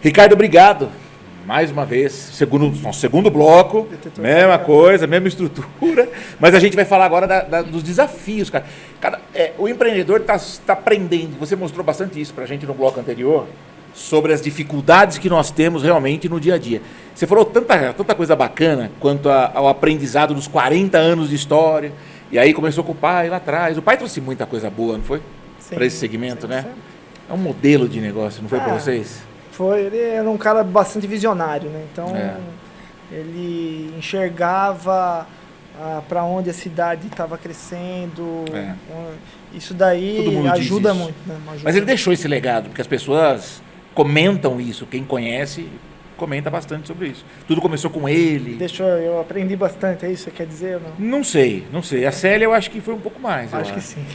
Ricardo, obrigado. Mais uma vez, nosso segundo bloco, mesma coisa, mesma estrutura, mas a gente vai falar agora dos desafios, cara. O empreendedor está aprendendo, você mostrou bastante isso para a gente no bloco anterior, sobre as dificuldades que nós temos realmente no dia a dia. Você falou tanta coisa bacana quanto ao aprendizado dos 40 anos de história, e aí começou com o pai lá atrás. O pai trouxe muita coisa boa, não foi? Para esse segmento, né? É um modelo de negócio, não foi para vocês? Ele era um cara bastante visionário, né? Então, ele enxergava para onde a cidade estava crescendo. Isso daí ajuda muito. Né? Mas ele deixou esse legado, porque as pessoas comentam isso. Quem conhece, comenta bastante sobre isso. Tudo começou com ele. Eu aprendi bastante, é isso que você quer dizer? Ou não? Não sei. A Célia eu acho que foi um pouco mais. Acho que sim.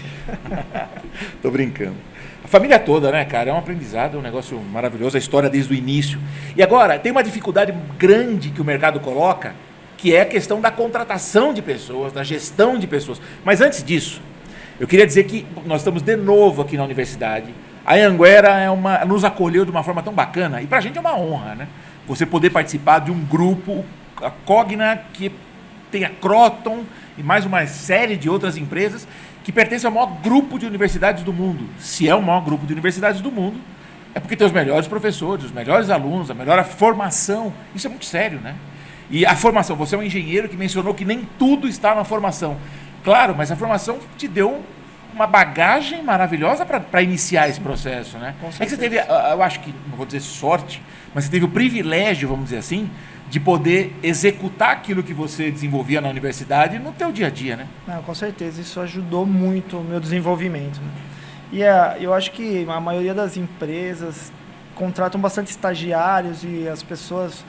Tô brincando. A família toda, né, cara? É um aprendizado, é um negócio maravilhoso, a história desde o início. E agora, tem uma dificuldade grande que o mercado coloca, que é a questão da contratação de pessoas, da gestão de pessoas. Mas antes disso, eu queria dizer que nós estamos de novo aqui na universidade. A Anhanguera nos acolheu de uma forma tão bacana, e pra gente é uma honra, né? Você poder participar de um grupo, a Cogna, que tem a Croton e mais uma série de outras empresas, que pertence ao maior grupo de universidades do mundo. Se é o maior grupo de universidades do mundo, é porque tem os melhores professores, os melhores alunos, a melhor formação. Isso é muito sério, né? E a formação, você é um engenheiro que mencionou que nem tudo está na formação. Claro, mas a formação te deu uma bagagem maravilhosa para iniciar esse processo, né? É que você teve, eu acho que, não vou dizer sorte, mas você teve o privilégio, vamos dizer assim, de poder executar aquilo que você desenvolvia na universidade no teu dia a dia, né? Não, com certeza, isso ajudou muito o meu desenvolvimento, né? E eu acho que a maioria das empresas contratam bastante estagiários e as pessoas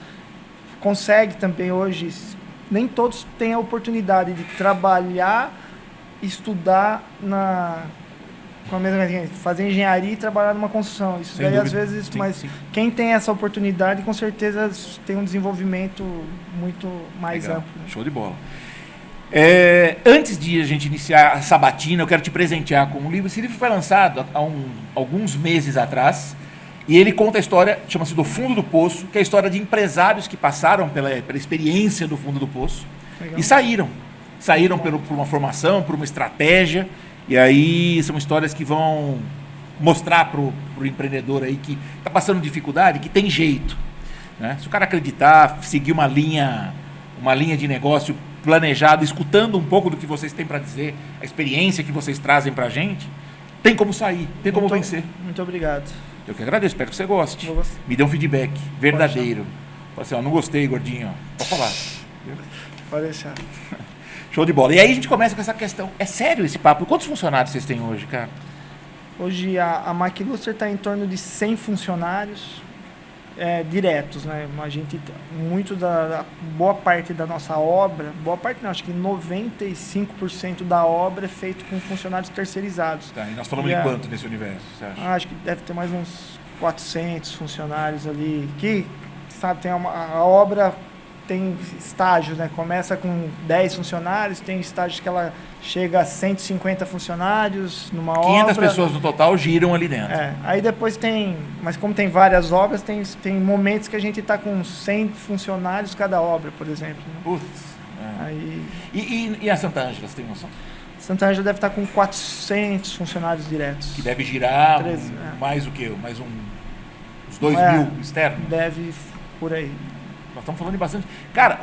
conseguem também hoje, nem todos têm a oportunidade de trabalhar, estudar com a mesma, fazer engenharia e trabalhar numa construção. Isso daí às vezes, sim. Quem tem essa oportunidade com certeza tem um desenvolvimento muito mais amplo. Né? Show de bola. Antes de a gente iniciar a sabatina, eu quero te presentear com um livro. Esse livro foi lançado há alguns meses atrás e ele conta a história, chama-se Do Fundo do Poço, que é a história de empresários que passaram pela experiência do Fundo do Poço. Legal. E saíram por uma formação, por uma estratégia. E aí são histórias que vão mostrar para o empreendedor aí que está passando dificuldade, que tem jeito, né? Se o cara acreditar, seguir uma linha de negócio planejada, escutando um pouco do que vocês têm para dizer, a experiência que vocês trazem para a gente, tem como sair, tem como vencer. Muito obrigado. Eu que agradeço, espero que você goste. Me dê um feedback verdadeiro. Fala assim, não gostei, gordinho. Pode falar. Pode deixar. Show de bola. E aí a gente começa com essa questão. É sério esse papo? Quantos funcionários vocês têm hoje, cara? Hoje a McLuster está em torno de 100 funcionários diretos, né? A gente, boa parte da nossa obra, acho que 95% da obra é feito com funcionários terceirizados. Tá, e nós falamos de quanto nesse universo, você acha? Acho que deve ter mais uns 400 funcionários ali, que, sabe, tem a obra tem estágios, né? Começa com 10 funcionários, tem estágios que ela chega a 150 funcionários numa 500 obra. 500 pessoas no total giram ali dentro. Aí depois mas como tem várias obras, tem momentos que a gente está com 100 funcionários cada obra, por exemplo. Né? Putz. Aí... E a Santa Ângela, você tem noção? Santa Ângela deve estar com 400 funcionários diretos. Que deve girar mais o quê? Mais uns 2.000 externos? Deve, por aí. Nós estamos falando de bastante. Cara,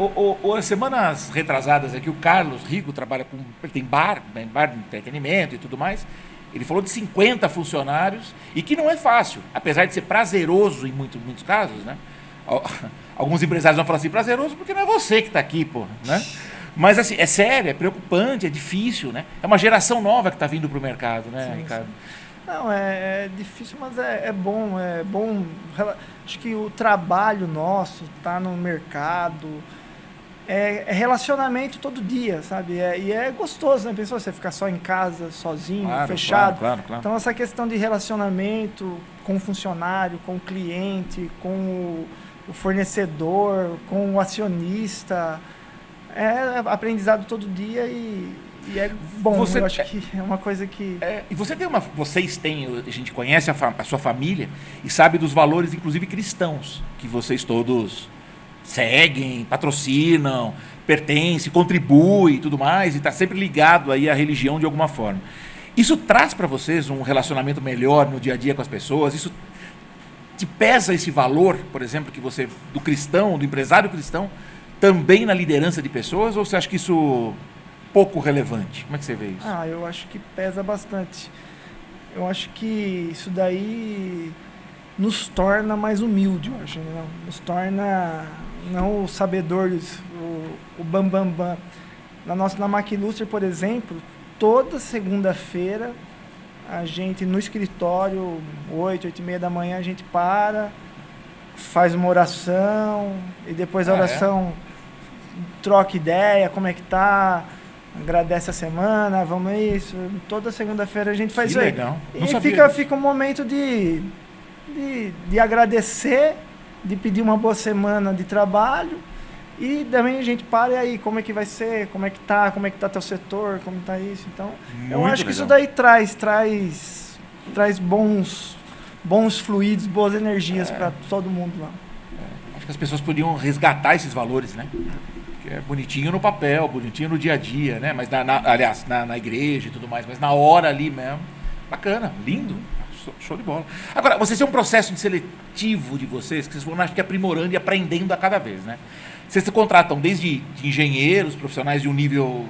semanas retrasadas aqui, o Carlos Rico trabalha com. Ele tem bar de entretenimento e tudo mais. Ele falou de 50 funcionários e que não é fácil, apesar de ser prazeroso em muitos casos, né? Alguns empresários vão falar assim, prazeroso porque não é você que está aqui, pô, né? Mas assim, é sério, é preocupante, é difícil, né? É uma geração nova que está vindo para o mercado, né, sim, Ricardo? Sim. Não, é difícil, mas é bom. Acho que o trabalho nosso tá no mercado, é relacionamento todo dia, sabe? E é gostoso, né? Pensou você ficar só em casa, sozinho, fechado. Claro. Então essa questão de relacionamento com o funcionário, com o cliente, com o fornecedor, com o acionista, é aprendizado todo dia e E é bom, eu acho que é uma coisa que... E vocês têm, a gente conhece a sua família e sabe dos valores, inclusive cristãos, que vocês todos seguem, patrocinam, pertencem, contribuem e tudo mais, e está sempre ligado aí à religião de alguma forma. Isso traz para vocês um relacionamento melhor no dia a dia com as pessoas? Isso te pesa esse valor, por exemplo, que você, do cristão, do empresário cristão, também na liderança de pessoas, ou você acha que isso pouco relevante? Como é que você vê isso? Eu acho que pesa bastante. Eu acho que isso daí nos torna mais humildes, eu acho, né? Nos torna não os sabedores, o bam. Na Maquilustre, por exemplo, toda segunda-feira a gente no escritório, 8h30 da manhã, a gente faz uma oração e depois da oração troca ideia, como é que tá, agradece a semana, vamos isso. Toda segunda-feira a gente faz isso aí. Legal. E fica um momento de agradecer, de pedir uma boa semana de trabalho e também a gente para e aí, como é que vai ser, como é que tá teu setor, como tá isso. Então, eu acho que isso daí traz bons fluidos, boas energias para todo mundo lá. Acho que as pessoas podiam resgatar esses valores, né? Que é bonitinho no papel, bonitinho no dia a dia, né? Mas aliás, na igreja e tudo mais, mas na hora ali mesmo, bacana, lindo, show de bola. Agora, vocês têm um processo de seletivo de vocês que vocês vão, acho que, aprimorando e aprendendo a cada vez, né? Vocês se contratam desde de engenheiros, profissionais de um nível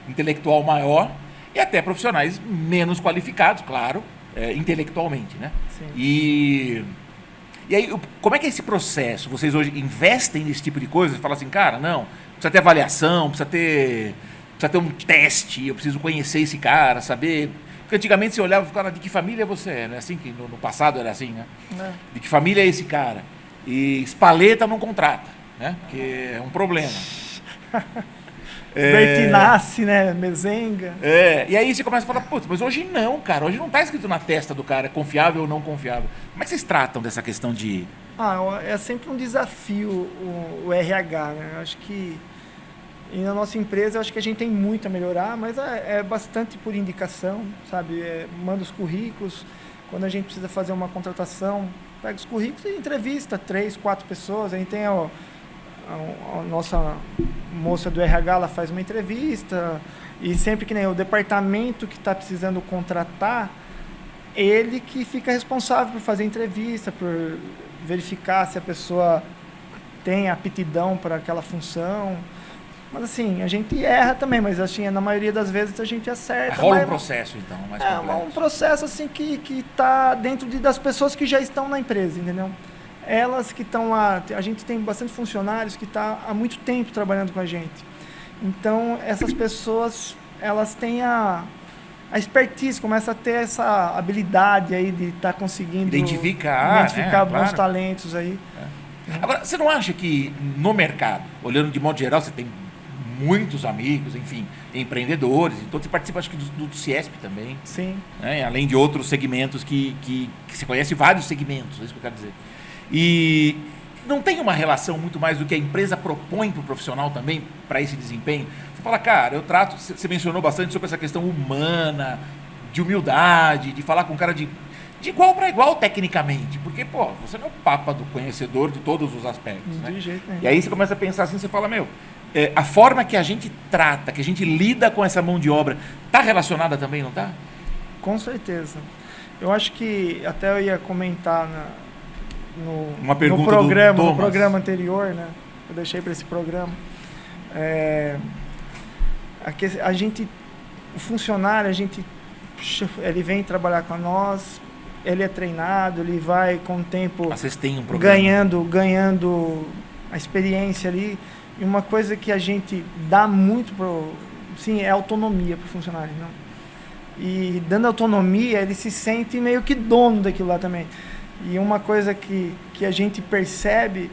intelectual maior e até profissionais menos qualificados, claro, intelectualmente, né? Sim. E aí, como é que é esse processo? Vocês hoje investem nesse tipo de coisa? Você fala assim, cara, não, precisa ter avaliação, precisa ter um teste, eu preciso conhecer esse cara, saber... Porque antigamente você olhava e falava, de que família você é, né? Assim que no passado era assim, né? De que família é esse cara? E espaleta não contrata, né? Porque é um problema. Bertinassi, né? Mezenga. E aí você começa a falar, putz, mas hoje não, cara. Hoje não está escrito na testa do cara, confiável ou não confiável. Como é que vocês tratam dessa questão de... É sempre um desafio o RH, né? Eu acho que... E na nossa empresa, eu acho que a gente tem muito a melhorar, mas é bastante por indicação, sabe? Manda os currículos, quando a gente precisa fazer uma contratação, pega os currículos e entrevista 3, 4 pessoas. A gente tem a nossa moça do RH, ela faz uma entrevista, e sempre que nem o departamento que está precisando contratar, ele que fica responsável por fazer a entrevista, por verificar se a pessoa tem aptidão para aquela função. Mas assim, a gente erra também, mas assim, na maioria das vezes a gente acerta. Rola um processo, então, mais complexo. Um processo assim que está dentro das pessoas que já estão na empresa, entendeu? Elas que estão lá, a gente tem bastante funcionários que estão há muito tempo trabalhando com a gente. Então, essas pessoas, elas têm a expertise, começa a ter essa habilidade aí de estar conseguindo identificar bons claro. Talentos aí. Agora, você não acha que no mercado, olhando de modo geral, você tem muitos amigos, enfim, empreendedores, então você participa, acho que do Ciesp também. Sim. Né? Além de outros segmentos que você conhece vários segmentos, é isso que eu quero dizer. E não tem uma relação muito mais do que a empresa propõe para o profissional também, para esse desempenho? Você fala, cara, eu trato, você mencionou bastante sobre essa questão humana, de humildade, de falar com um cara de igual para igual tecnicamente, porque, você não é o papa do conhecedor de todos os aspectos, né? De jeito nenhum. E aí você começa a pensar assim, você fala, a forma que a gente trata, que a gente lida com essa mão de obra, está relacionada também, não está? Com certeza. Eu acho que, até eu ia comentar uma pergunta no programa anterior, né? Eu deixei para esse programa. O funcionário, ele vem trabalhar com nós, ele é treinado, ele vai com o tempo vocês têm um programa ganhando a experiência ali. E uma coisa que a gente dá muito é autonomia para o funcionário, não? E dando autonomia, ele se sente meio que dono daquilo lá também. E uma coisa que a gente percebe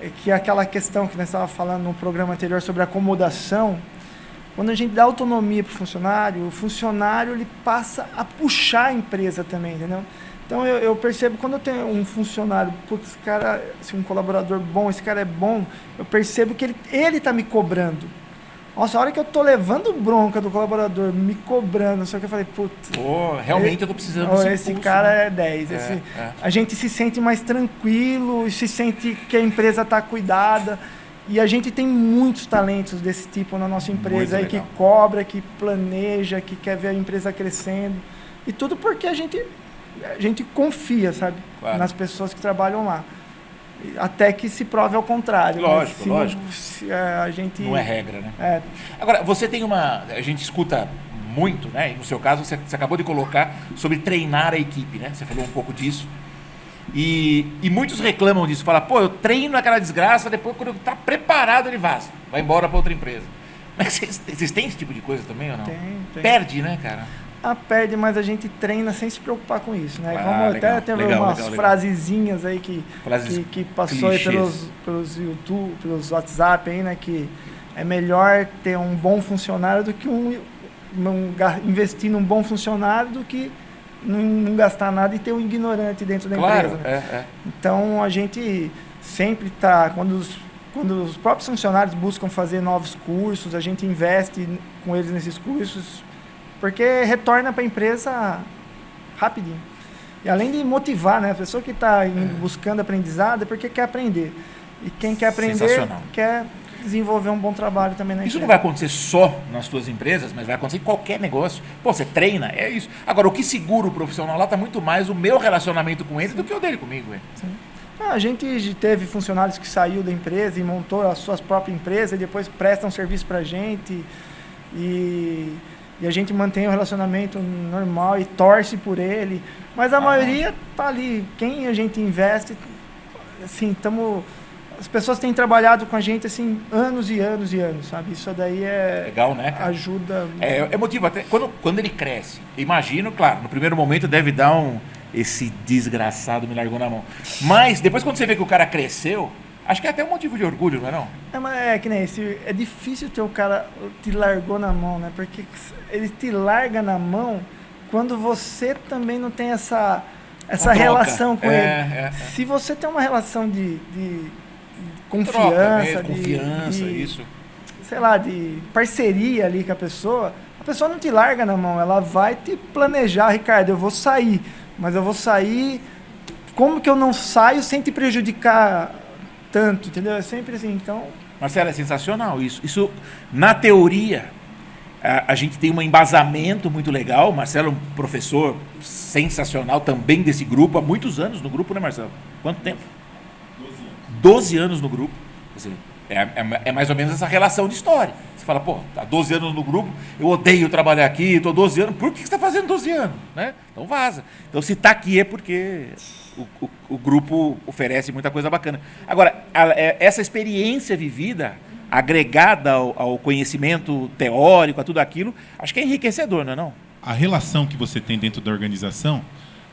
é que aquela questão que nós estávamos falando no programa anterior sobre acomodação, quando a gente dá autonomia para o funcionário ele passa a puxar a empresa também, entendeu? Então eu percebo quando eu tenho um funcionário, esse cara, um colaborador bom, esse cara é bom, eu percebo que ele está me cobrando. Nossa, a hora que eu tô levando bronca do colaborador, me cobrando, só que eu falei, putz... Pô, realmente eu tô precisando desse Esse impulso, cara né? é 10. A gente se sente mais tranquilo, e se sente que a empresa tá cuidada. E a gente tem muitos talentos desse tipo na nossa empresa aí, que cobra, que planeja, que quer ver a empresa crescendo. E tudo porque a gente confia, sabe? Claro. Nas pessoas que trabalham lá. Até que se prove ao contrário. Lógico, lógico. A gente... Não é regra, né? Agora, você tem uma... A gente escuta muito, né? E no seu caso, você acabou de colocar sobre treinar a equipe, né? Você falou um pouco disso. E muitos reclamam disso. Falam, pô, eu treino aquela desgraça, depois quando tá preparado ele vaza. Vai embora para outra empresa. Mas vocês têm esse tipo de coisa também ou não? Tem. Perde, né, cara? Perde, mas a gente treina sem se preocupar com isso, né? Vamos legal, até ter legal, umas legal. frasezinhas aí que passou aí pelos YouTube, pelos WhatsApp aí, né? Que é melhor ter um bom funcionário do que investir num bom funcionário do que não gastar nada e ter um ignorante dentro da empresa. Né? Então a gente sempre está, quando os próprios funcionários buscam fazer novos cursos, a gente investe com eles nesses cursos, porque retorna para a empresa rapidinho. E além de motivar, né? A pessoa que está buscando aprendizado é porque quer aprender. E quem quer aprender quer desenvolver um bom trabalho também na empresa. Isso não vai acontecer só nas suas empresas, mas vai acontecer em qualquer negócio. Pô, você treina, é isso. Agora, o que segura o profissional lá está muito mais o meu relacionamento com ele do que o dele comigo. Sim. A gente teve funcionários que saiu da empresa e montou as suas próprias empresas e depois prestam serviço para a gente. E a gente mantém o relacionamento normal e torce por ele. Mas a maioria tá ali. Quem a gente investe, assim, as pessoas têm trabalhado com a gente assim anos e anos e anos, sabe? Isso daí legal, né, cara? Ajuda. É motivo até quando ele cresce. Imagino, claro, no primeiro momento deve dar esse desgraçado me largou na mão. Mas depois quando você vê que o cara cresceu, acho que é até um motivo de orgulho, não é não? Mas que nem esse. É difícil ter o cara te largou na mão, né? Porque ele te larga na mão quando você também não tem essa relação com ele. Se você tem uma relação de confiança, isso. Sei lá, de parceria ali com a pessoa não te larga na mão, ela vai te planejar, Ricardo, eu vou sair, mas eu vou sair, como que eu não saio sem te prejudicar tanto, entendeu? É sempre assim, então... Marcelo, é sensacional isso. Isso, na teoria, a gente tem um embasamento muito legal. Marcelo é um professor sensacional também desse grupo, há muitos anos no grupo, né, Marcelo? Quanto tempo? 12 anos no grupo. Quer dizer, é mais ou menos essa relação de história. Você fala, pô, tá 12 anos no grupo, eu odeio trabalhar aqui, estou 12 anos, por que você está fazendo 12 anos? Né? Então vaza. Então se está aqui é porque o grupo oferece muita coisa bacana. Agora, essa experiência vivida, agregada ao conhecimento teórico, a tudo aquilo, acho que é enriquecedor, não é não? A relação que você tem dentro da organização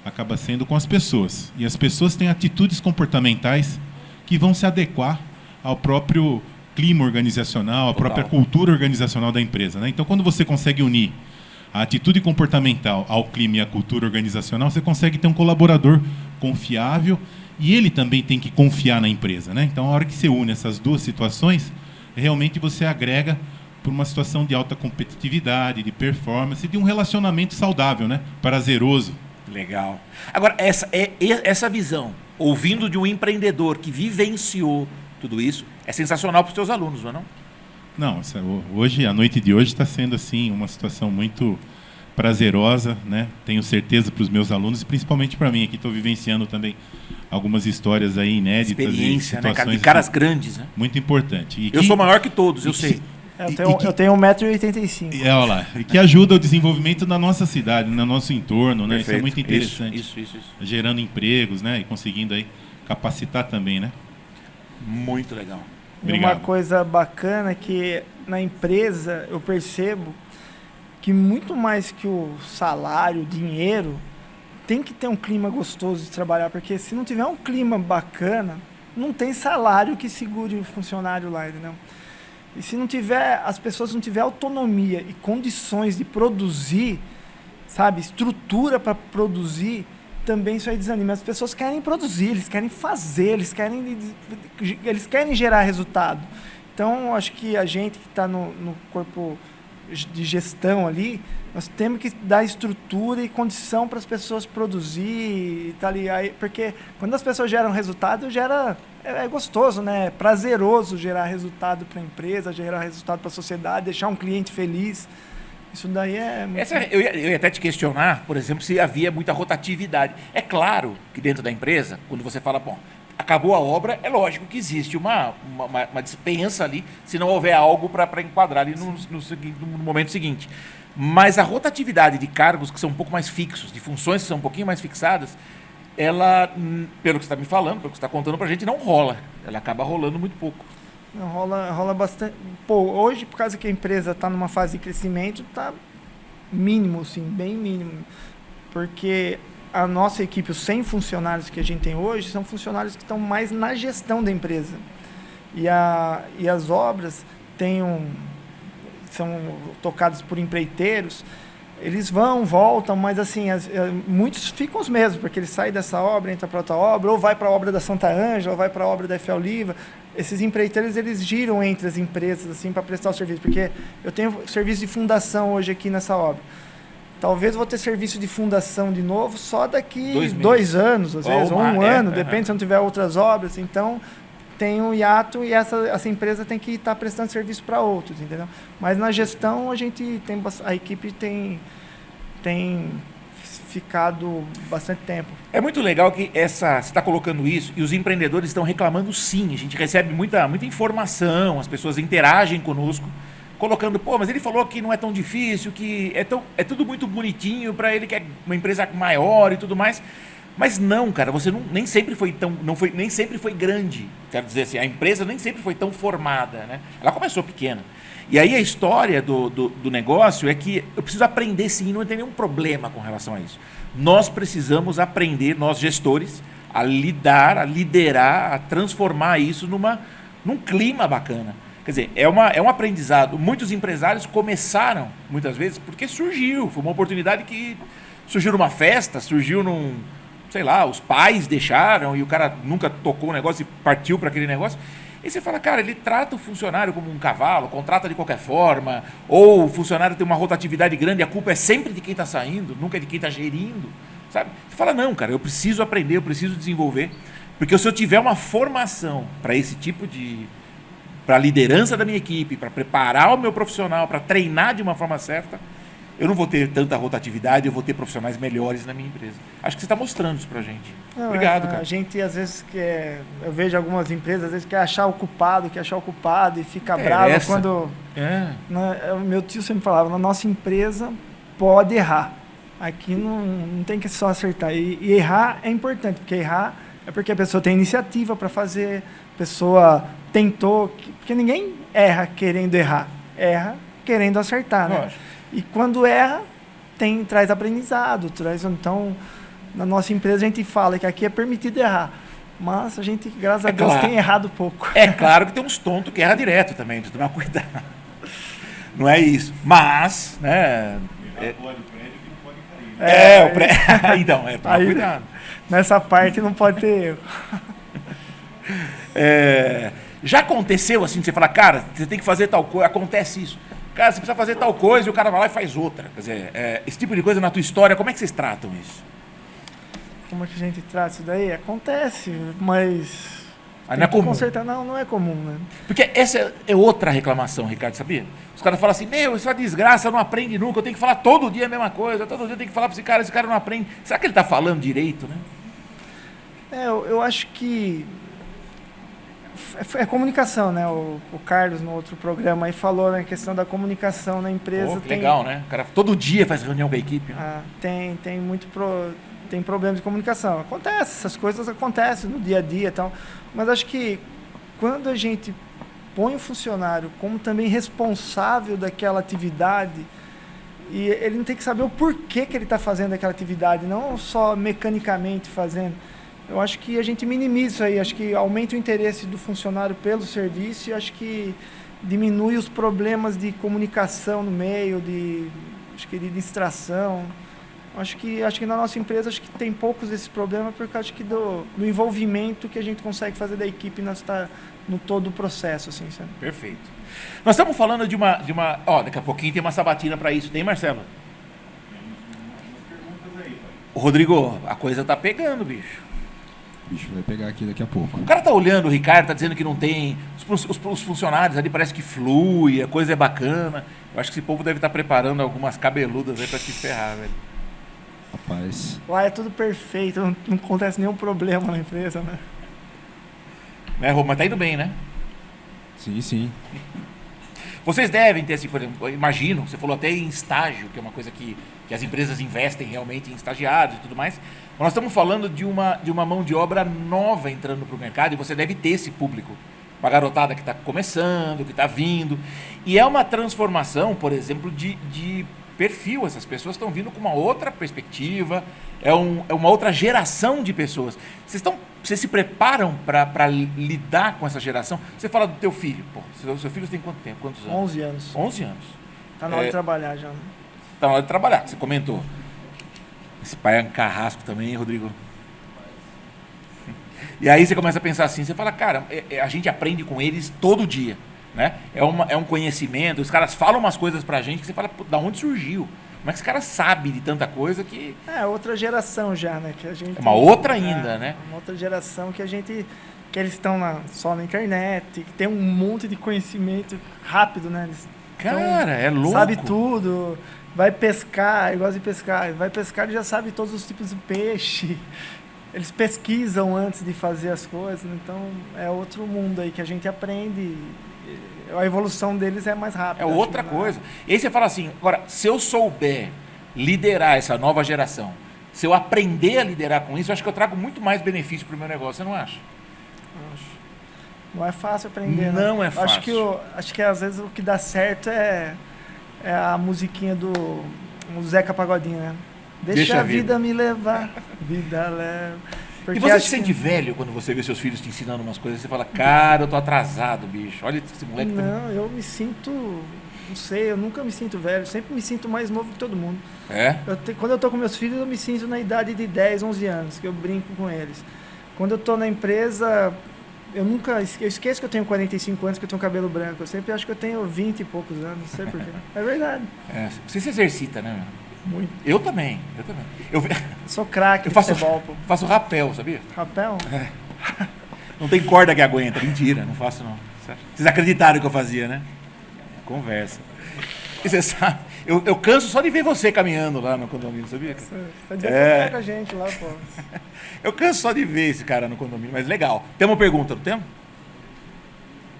acaba sendo com as pessoas. E as pessoas têm atitudes comportamentais que vão se adequar ao próprio clima organizacional, à própria cultura organizacional da empresa. Né? Então, quando você consegue unir a atitude comportamental ao clima e à cultura organizacional, você consegue ter um colaborador confiável e ele também tem que confiar na empresa. Né? Então, a hora que você une essas duas situações, realmente você agrega para uma situação de alta competitividade, de performance, de um relacionamento saudável, né? Prazeroso. Legal. Agora, essa visão, ouvindo de um empreendedor que vivenciou tudo isso, é sensacional para os seus alunos, não é não? Não, hoje, a noite de hoje está sendo assim uma situação muito prazerosa, né? Tenho certeza para os meus alunos e principalmente para mim, que estou vivenciando também algumas histórias aí inéditas. Experiência, e situações, né, de caras grandes, né? Muito importante. Eu sou maior que todos, eu sei. Eu tenho 1,85 m. Olha lá, e que ajuda o desenvolvimento da nossa cidade, no nosso entorno, né? Isso é muito interessante. Isso. Gerando empregos, né? E conseguindo aí capacitar também, né? Muito legal. Obrigado. Uma coisa bacana que na empresa eu percebo que muito mais que o salário, o dinheiro, tem que ter um clima gostoso de trabalhar, porque se não tiver um clima bacana, não tem salário que segure o funcionário lá, entendeu? E se não tiver, as pessoas não tiverem autonomia e condições de produzir, sabe, estrutura para produzir, também isso aí desanima. As pessoas querem produzir, eles querem fazer, eles querem gerar resultado. Então, acho que a gente que está no corpo de gestão ali, nós temos que dar estrutura e condição para as pessoas produzir e tá ali. Aí, porque quando as pessoas geram resultado, é gostoso, né? É prazeroso gerar resultado para a empresa, gerar resultado para a sociedade, deixar um cliente feliz. Isso daí é muito... Eu ia até te questionar, por exemplo, se havia muita rotatividade. É claro que dentro da empresa, quando você fala, bom, acabou a obra, é lógico que existe uma dispensa ali, se não houver algo para enquadrar ali no momento seguinte. Mas a rotatividade de cargos que são um pouco mais fixos, de funções que são um pouquinho mais fixadas, ela, pelo que você está me falando, pelo que você está contando para a gente, não rola. Ela acaba rolando muito pouco. Não, rola bastante. Pô, hoje, por causa que a empresa está numa fase de crescimento, está mínimo, sim, bem mínimo. Porque a nossa equipe, os 100 funcionários que a gente tem hoje, são funcionários que estão mais na gestão da empresa. E as obras são tocadas por empreiteiros, eles voltam, mas assim, muitos ficam os mesmos, porque eles saem dessa obra, entram para outra obra, ou vai para a obra da Santa Ângela, ou vai para a obra da F. Oliva. Esses empreiteiros, eles giram entre as empresas assim, para prestar o serviço, porque eu tenho serviço de fundação hoje aqui nessa obra. Talvez eu vou ter serviço de fundação de novo só daqui 2 anos, às vezes, ou um ano, depende se não tiver outras obras. Então, tem um hiato e essa empresa tem que estar prestando serviço para outros, entendeu? Mas na gestão a equipe tem ficado bastante tempo. É muito legal que você está colocando isso e os empreendedores estão reclamando sim. A gente recebe muita informação, as pessoas interagem conosco, colocando, mas ele falou que não é tão difícil, que é tudo muito bonitinho para ele, que é uma empresa maior e tudo mais. Mas não, cara, você nem sempre foi nem sempre foi grande. Quero dizer assim, a empresa nem sempre foi tão formada, né? Ela começou pequena. E aí a história do negócio é que eu preciso aprender sim, não tem nenhum problema com relação a isso. Nós precisamos aprender, nós gestores, a liderar, a transformar isso num clima bacana. Quer dizer, é um aprendizado. Muitos empresários começaram, muitas vezes, porque foi uma oportunidade que surgiu numa festa, surgiu sei lá, os pais deixaram e o cara nunca tocou o negócio e partiu para aquele negócio. E você fala, cara, ele trata o funcionário como um cavalo, contrata de qualquer forma, ou o funcionário tem uma rotatividade grande, a culpa é sempre de quem está saindo, nunca é de quem está gerindo, sabe? Você fala, não, cara, eu preciso aprender, eu preciso desenvolver, porque se eu tiver uma formação para esse tipo para a liderança da minha equipe, para preparar o meu profissional, para treinar de uma forma certa, eu não vou ter tanta rotatividade, eu vou ter profissionais melhores na minha empresa. Acho que você está mostrando isso para a gente. Obrigado, cara. A gente, às vezes, eu vejo algumas empresas, às vezes, quer achar o culpado e fica bravo quando... O meu tio sempre falava, na nossa empresa pode errar. Aqui não tem que só acertar. E errar é importante, porque errar é porque a pessoa tem iniciativa para fazer, a pessoa tentou... Porque ninguém erra querendo errar, erra querendo acertar, né? Lógico. E quando erra, traz aprendizado. Então, na nossa empresa, a gente fala que aqui é permitido errar. Mas a gente, graças a Deus, tem errado pouco. É claro que tem uns tontos que erram direto também, precisa tomar cuidado. Não é isso. Mas, né... o prédio. Então, tomar cuidado. Nessa parte não pode ter erro. Já aconteceu assim, você fala, cara, você tem que fazer tal coisa, acontece isso. Cara, você precisa fazer tal coisa e o cara vai lá e faz outra. Quer dizer, esse tipo de coisa na tua história, como é que vocês tratam isso? Como é que a gente trata isso daí? Acontece, mas... Não é comum. Consertar, não é comum, né? Porque essa é outra reclamação, Ricardo, sabia? Os caras falam assim, isso é uma desgraça, não aprende nunca, eu tenho que falar todo dia a mesma coisa, todo dia eu tenho que falar para esse cara não aprende. Será que ele está falando direito, né? Eu acho que... É comunicação, né? O Carlos, no outro programa, aí falou na questão da comunicação na empresa. Legal, né? O cara todo dia faz reunião com a equipe. Né? Tem problemas de comunicação. Essas coisas acontecem no dia a dia e tal. Mas acho que quando a gente põe o funcionário como também responsável daquela atividade, e ele não tem que saber o porquê que ele está fazendo aquela atividade, não só mecanicamente fazendo. Eu acho que a gente minimiza isso aí, acho que aumenta o interesse do funcionário pelo serviço e acho que diminui os problemas de comunicação no meio, de distração. Acho que na nossa empresa acho que tem poucos desses problemas, porque acho que do envolvimento que a gente consegue fazer da equipe no todo o processo, assim, sabe? Perfeito. Nós estamos falando de uma... Ó, daqui a pouquinho tem uma sabatina para isso. Tem, Marcelo? Rodrigo, a coisa tá pegando, bicho. O bicho vai pegar aqui daqui a pouco. O cara tá olhando, o Ricardo tá dizendo que não tem... Os funcionários ali parece que flui, a coisa é bacana. Eu acho que esse povo deve estar preparando algumas cabeludas aí para te ferrar, velho. Rapaz. Lá é tudo perfeito, não acontece nenhum problema na empresa, né? Né, Rô? Mas tá indo bem, né? Sim, sim. Vocês devem ter, assim, por exemplo, eu imagino, você falou até em estágio, que é uma coisa que as empresas investem realmente em estagiários e tudo mais. Mas nós estamos falando de uma mão de obra nova entrando para o mercado e você deve ter esse público. Uma garotada que está começando, que está vindo. E é uma transformação, por exemplo, de perfil. Essas pessoas estão vindo com uma outra perspectiva, é uma outra geração de pessoas. Vocês se preparam para lidar com essa geração? Você fala do teu filho. Pô, seu filho tem quanto tempo? Quantos anos? 11 anos. 11 anos. Tá na hora de trabalhar já. Né? Tá na hora de trabalhar, você comentou. Esse pai é um carrasco também, hein, Rodrigo? E aí você começa a pensar assim, você fala, cara, a gente aprende com eles todo dia, né? É um conhecimento, os caras falam umas coisas pra gente que você fala, da onde surgiu? Como é que esse cara sabe de tanta coisa que... É, outra geração já, né? Que a gente, é uma outra ainda, né? Uma outra geração que eles estão só na internet, que tem um monte de conhecimento rápido, né? Eles cara, é louco. Sabe tudo, vai pescar, gosta de pescar, vai pescar, ele já sabe todos os tipos de peixe. Eles pesquisam antes de fazer as coisas, então é outro mundo aí que a gente aprende. A evolução deles é mais rápida. É outra coisa. E aí você fala assim, agora, se eu souber liderar essa nova geração, se eu aprender a liderar com isso, eu acho que eu trago muito mais benefício para o meu negócio, você não acha? Acho. Não é fácil aprender, não, né? É fácil. Acho que às vezes o que dá certo é a musiquinha do Zeca Pagodinho, né? Deixa a vida me levar, vida leva. Porque e você se sente velho quando você vê seus filhos te ensinando umas coisas, você fala, cara, eu tô atrasado, bicho. Olha esse moleque. Não, eu me sinto, não sei, eu nunca me sinto velho, eu sempre me sinto mais novo que todo mundo. É? Quando eu tô com meus filhos, eu me sinto na idade de 10, 11 anos, que eu brinco com eles. Quando eu tô na empresa, eu esqueço que eu tenho 45 anos, que eu tenho cabelo branco. Eu sempre acho que eu tenho 20 e poucos anos, não sei porquê. É verdade. É, você se exercita, né, meu? Muito. Eu também. Eu sou craque de futebol, pô. Faço rapel, sabia? Rapel? É. Não tem corda que aguenta. Mentira, não faço não. Vocês acreditaram que eu fazia, né? Conversa. E você sabe, eu canso só de ver você caminhando lá no condomínio, sabia? Você devia com a gente lá, pô. Eu canso só de ver esse cara no condomínio, mas legal. Tem uma pergunta, não tem?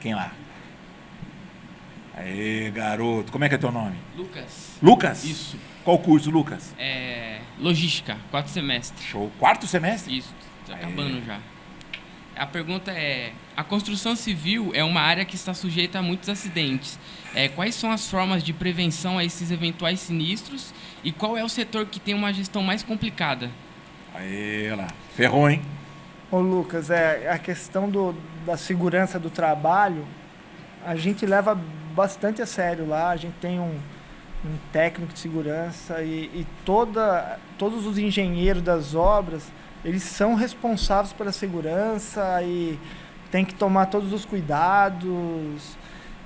Quem lá? Aê, garoto. Como é que é teu nome? Lucas. Lucas? Isso. Qual curso, Lucas? Logística, 4 semestres. Show. 4º semestre? Isso, tá acabando já. A pergunta é, a construção civil é uma área que está sujeita a muitos acidentes. Quais são as formas de prevenção a esses eventuais sinistros e qual é o setor que tem uma gestão mais complicada? Aê, lá. Ferrou, hein? Ô, Lucas, a questão da segurança do trabalho, a gente leva bastante a sério lá. A gente tem um técnico de segurança e todos os engenheiros das obras, eles são responsáveis pela segurança e tem que tomar todos os cuidados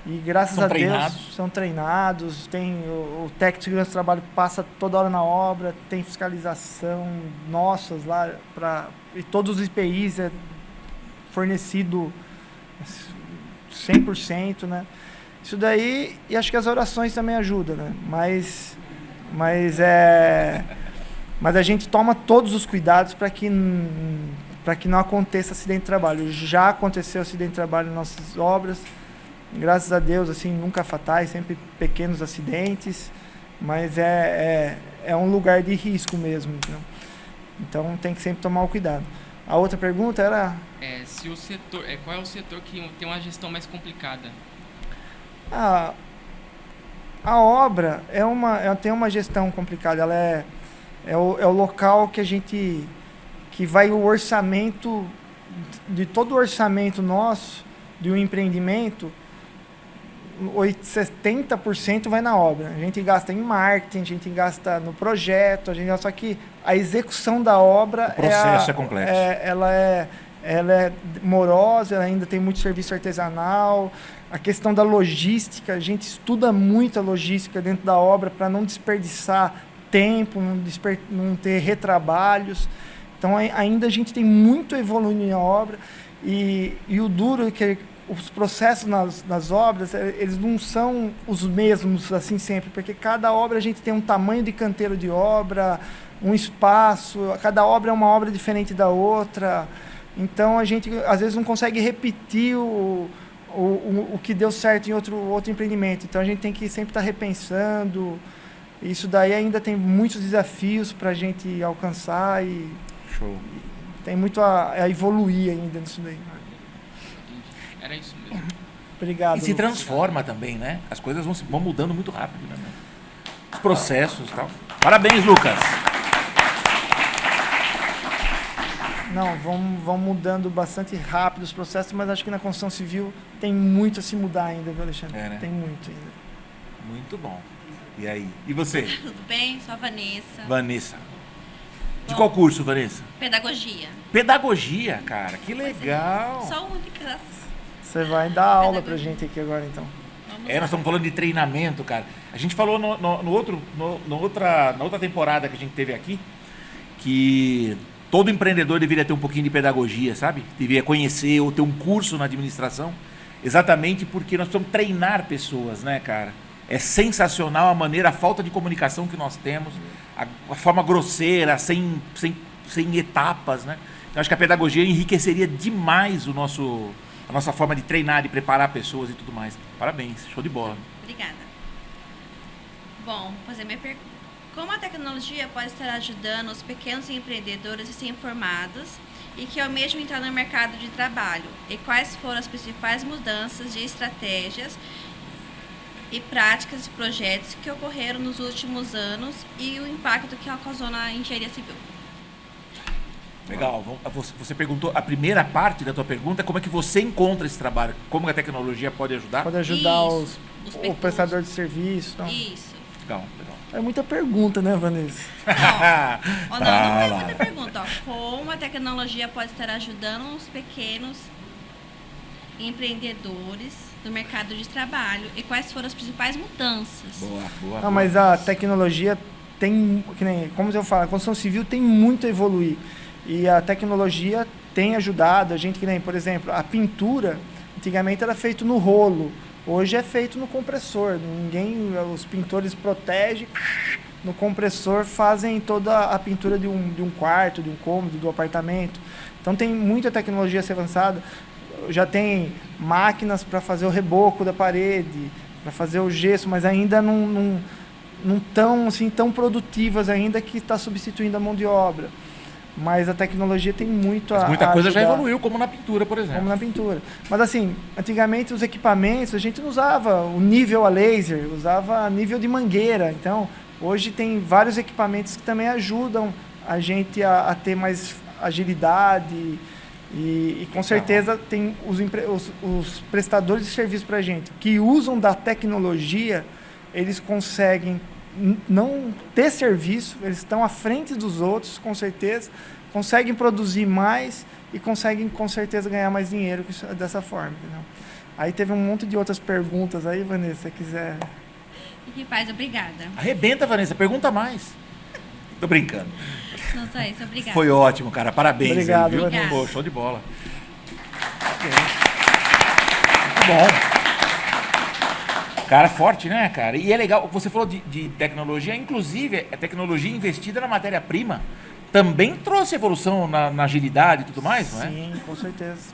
e graças a Deus são treinados. Tem o técnico de segurança do trabalho passa toda hora na obra, tem fiscalização nossas lá e todos os IPIs é fornecido 100%, né? Isso daí, e acho que as orações também ajudam, né? Mas a gente toma todos os cuidados para que não aconteça acidente de trabalho. Já aconteceu acidente de trabalho em nossas obras, graças a Deus, assim, nunca fatais, sempre pequenos acidentes, mas é um lugar de risco mesmo, entendeu? Então tem que sempre tomar o cuidado. A outra pergunta era... qual é o setor que tem uma gestão mais complicada? A obra ela tem uma gestão complicada. Ela é o local que vai o orçamento, de todo o orçamento nosso, de um empreendimento, 70% vai na obra. A gente gasta em marketing, a gente gasta no projeto, só que a execução da obra o processo é complexo. Ela é morosa, ela ainda tem muito serviço artesanal. A questão da logística, a gente estuda muito a logística dentro da obra para não desperdiçar tempo, não ter retrabalhos. Então, ainda a gente tem muito a evoluir na obra. E o duro é que os processos nas obras, eles não são os mesmos assim sempre, porque cada obra a gente tem um tamanho de canteiro de obra, um espaço, cada obra é uma obra diferente da outra. Então, a gente às vezes não consegue repetir o que deu certo em outro empreendimento. Então, a gente tem que sempre estar repensando. Isso daí ainda tem muitos desafios para a gente alcançar e Show. tem muito a evoluir ainda nisso daí. Era isso mesmo. Obrigado. E se transforma também, né? As coisas vão mudando muito rápido, né? Os processos e tal. Parabéns, Lucas. Não, vão mudando bastante rápido os processos, mas acho que na construção civil tem muito a se mudar ainda, viu, Alexandre? É, né? Tem muito ainda. Muito bom. E aí? E você? Tudo bem? Sou a Vanessa. Vanessa. De Bom, qual curso, Vanessa? Pedagogia. Pedagogia, cara. Que legal. Sou única. Você vai dar aula pra gente aqui agora, então. Vamos Nós lá. estamos falando de treinamento, cara. A gente falou na outra temporada que a gente teve aqui que todo empreendedor deveria ter um pouquinho de pedagogia, sabe? Deveria conhecer ou ter um curso na administração, exatamente porque nós precisamos treinar pessoas, né, cara? É sensacional a falta de comunicação que nós temos, a forma grosseira, sem etapas, né? Eu acho que a pedagogia enriqueceria demais a nossa forma de treinar, de preparar pessoas e tudo mais. Parabéns, show de bola. Obrigada. Bom, vou fazer minha pergunta. Como a tecnologia pode estar ajudando os pequenos empreendedores recém-formados e que almejam entrar no mercado de trabalho? E quais foram as principais mudanças de estratégias e práticas de projetos que ocorreram nos últimos anos e o impacto que causou na engenharia civil? Legal. Você perguntou, a primeira parte da tua pergunta é como é que você encontra esse trabalho, como a tecnologia pode ajudar? Pode ajudar Isso, o prestador de serviço. Então. Isso. Legal. É muita pergunta, né, Vanessa? Não é muita pergunta. Ó. Como a tecnologia pode estar ajudando os pequenos empreendedores do mercado de trabalho e quais foram as principais mudanças? Boa. Não, mas a tecnologia tem, que nem, como eu falo, a construção civil tem muito a evoluir. E a tecnologia tem ajudado a gente, que nem, por exemplo, a pintura, antigamente era feito no rolo, hoje é feito no compressor. Os pintores protegem, no compressor fazem toda a pintura de um quarto, de um cômodo, do apartamento. Então tem muita tecnologia a ser avançada. Já tem máquinas para fazer o reboco da parede, para fazer o gesso, mas ainda não tão, assim, tão produtivas ainda, que está substituindo a mão de obra. Mas a tecnologia tem muito Mas muita coisa já ajudar. evoluiu, como na pintura, por exemplo. Como na pintura. Mas assim, antigamente os equipamentos, a gente não usava o nível a laser, usava nível de mangueira. Então, hoje tem vários equipamentos que também ajudam a gente a ter mais agilidade e com certeza tem os prestadores de serviço para a gente que usam da tecnologia, eles conseguem não ter serviço, eles estão à frente dos outros, com certeza, conseguem produzir mais e conseguem, com certeza, ganhar mais dinheiro dessa forma. Entendeu? Aí teve um monte de outras perguntas aí, Vanessa, se quiser. E paz, obrigada. Arrebenta, Vanessa, pergunta mais. Tô brincando. Não só isso, obrigada. Foi ótimo, cara. Parabéns. Obrigado, aí, viu? Vanessa. Pô, show de bola. Muito bom. Cara, forte, né, cara? E é legal, você falou de tecnologia, inclusive a tecnologia investida na matéria-prima também trouxe evolução na agilidade e tudo mais, não é? Sim, com certeza.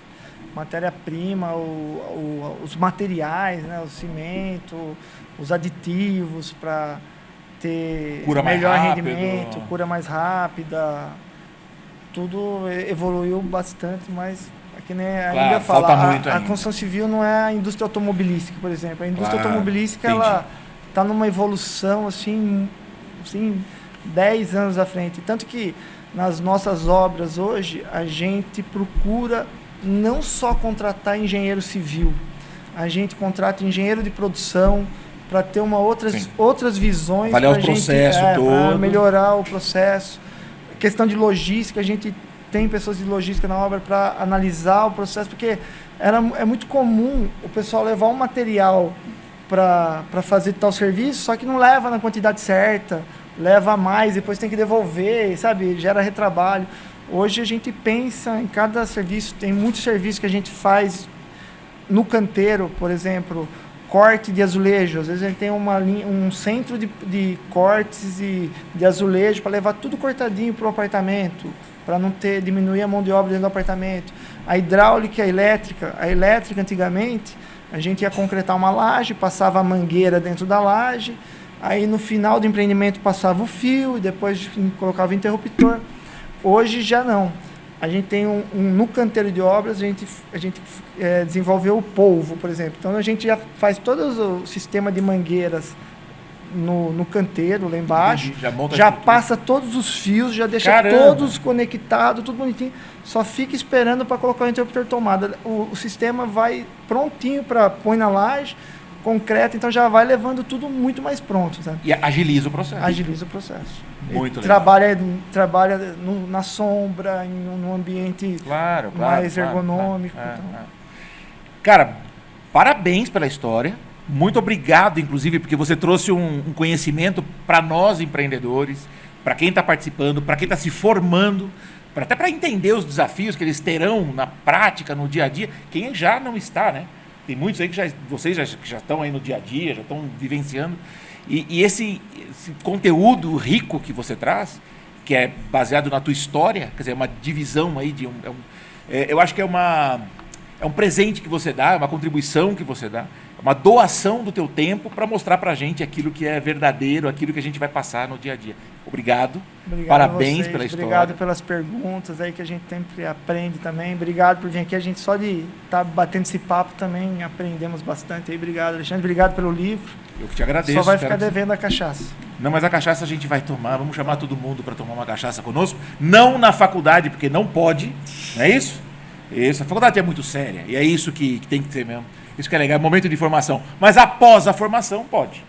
Matéria-prima, os materiais, né, o cimento, os aditivos para ter Cura mais melhor rápido. rendimento, cura mais rápida. Tudo evoluiu bastante, mas é que nem ainda falta fala, muito a ainda. construção civil não é a indústria automobilística, por exemplo. A indústria Claro, automobilística, entendi. ela está numa evolução assim 10 anos à frente. Tanto que nas nossas obras hoje, a gente procura não só contratar engenheiro civil, a gente contrata engenheiro de produção para ter Sim. outras visões. Avaliar pra o processo pra todo. melhorar o processo. Questão de logística, a gente tem pessoas de logística na obra para analisar o processo, porque é muito comum o pessoal levar um material para fazer tal serviço, só que não leva na quantidade certa, leva a mais, depois tem que devolver, sabe? Gera retrabalho. Hoje a gente pensa em cada serviço, tem muitos serviços que a gente faz no canteiro, por exemplo, corte de azulejo. Às vezes a gente tem um centro de cortes e de azulejo para levar tudo cortadinho para o apartamento, para não diminuir a mão de obra dentro do apartamento. A hidráulica, a elétrica antigamente, a gente ia concretar uma laje, passava a mangueira dentro da laje, aí no final do empreendimento passava o fio e depois colocava o interruptor. Hoje já não. A gente tem no canteiro de obras, a gente desenvolveu o polvo, por exemplo. Então a gente já faz todo o sistema de mangueiras no canteiro, lá embaixo. Já passa todos os fios, já deixa todos conectados, tudo bonitinho. Só fica esperando para colocar o interruptor tomada. O sistema vai prontinho para põe na laje, concreto, então já vai levando tudo muito mais pronto. Sabe? E agiliza o processo. Agiliza o processo. Muito legal. Trabalha na sombra, num ambiente mais ergonômico. Então. Cara, parabéns pela história. Muito obrigado, inclusive, porque você trouxe um conhecimento para nós empreendedores, para quem está participando, para quem está se formando, até para entender os desafios que eles terão na prática, no dia a dia. Quem já não está, né? Tem muitos aí que vocês já estão aí no dia a dia, já estão vivenciando. E esse conteúdo rico que você traz, que é baseado na tua história, quer dizer, uma divisão aí de eu acho que é um presente que você dá, é uma contribuição que você dá, é uma doação do teu tempo para mostrar para a gente aquilo que é verdadeiro, aquilo que a gente vai passar no dia a dia. Obrigado parabéns pela história. Obrigado pelas perguntas aí que a gente sempre aprende também. Obrigado por vir aqui. A gente só de estar batendo esse papo também aprendemos bastante aí. Obrigado, Alexandre. Obrigado pelo livro. Eu que te agradeço. Só vai ficar devendo a cachaça. Não, mas a cachaça a gente vai tomar. Vamos chamar todo mundo para tomar uma cachaça conosco. Não na faculdade, porque não pode. Não é isso? Isso. A faculdade é muito séria. E é isso que tem que ser mesmo. Isso que é legal, é momento de formação. Mas após a formação, pode.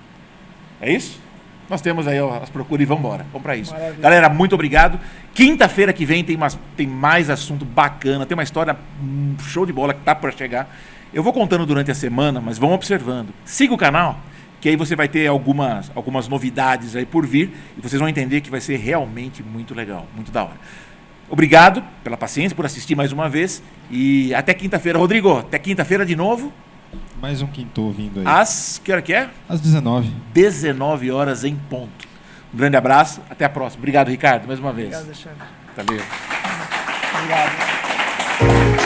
É isso? Nós temos aí as procuras e vamos embora. Vamos para isso. Maravilha. Galera, muito obrigado. Quinta-feira que vem tem mais assunto bacana. Tem uma história show de bola que tá para chegar. Eu vou contando durante a semana, mas vão observando. Siga o canal, que aí você vai ter algumas novidades aí por vir. E vocês vão entender que vai ser realmente muito legal, muito da hora. Obrigado pela paciência, por assistir mais uma vez. E até quinta-feira. Rodrigo, até quinta-feira de novo. Mais um quinto vindo aí. Que hora que é? Às 19. 19 horas em ponto. Um grande abraço, até a próxima. Obrigado, Ricardo, mais uma vez. Obrigado, Alexandre. Valeu. Obrigado.